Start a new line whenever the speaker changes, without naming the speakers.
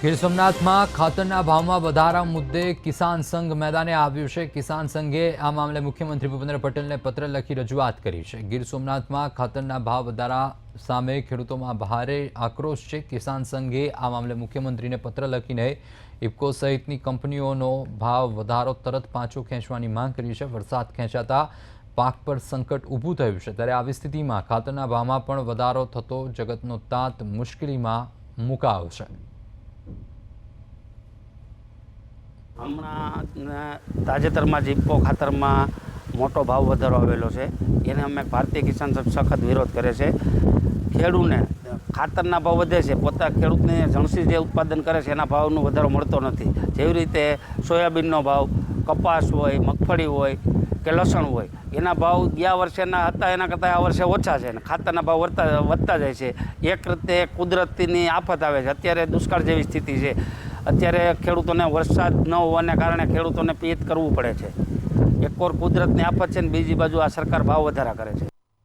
ગીર સોમનાથમાં ખાતરના ભાવમાં વધારા મુદ્દે કિસાન સંઘ મેદાને આવ્યું છે। કિસાન સંઘે આ મામલે મુખ્યમંત્રી ભૂપેન્દ્ર પટેલને પત્ર લખી રજૂઆત કરી છે। ગીર સોમનાથમાં ખાતરના ભાવ વધારા સામે ખેડૂતોમાં ભારે આક્રોશ છે। કિસાન સંઘે આ મામલે મુખ્યમંત્રીને પત્ર લખીને ઇફકો સહિતની કંપનીઓનો ભાવ વધારો તરત પાછો ખેંચવાની માંગ કરી છે। વરસાદ ખેંચાતા પાક પર સંકટ ઊભું થયું છે, ત્યારે આવી સ્થિતિમાં ખાતરના ભાવમાં પણ વધારો થતો જગતનો તાત મુશ્કેલીમાં મુકાયો છે।
હમણાં તાજેતરમાં જ ઇફકો ખાતરમાં મોટો ભાવ વધારો આવેલો છે, એને અમે ભારતીય કિસાન સંઘ સખત વિરોધ કરે છે। ખેડૂતને ખાતરના ભાવ વધે છે, પોતા ખેડૂતને જણસી જે ઉત્પાદન કરે છે એના ભાવનો વધારો મળતો નથી। જેવી રીતે સોયાબીનનો ભાવ, કપાસ હોય, મગફળી હોય કે લસણ હોય, એના ભાવ ગયા વર્ષેના હતા એના કરતાં આ વર્ષે ઓછા છે અને ખાતરના ભાવ વધતા જાય છે। એક રીતે કુદરતીની આફત આવે છે। અત્યારે દુષ્કાળ જેવી સ્થિતિ છે। અત્યારે ખેડૂતોને વરસાદ ન હોવાને કારણે ખેડૂતોને પિયત કરવું પડે છે। એક ઓર કુદરતની આફત છે ને બીજી બાજુ આ સરકાર ભાવ વધારા કરે છે।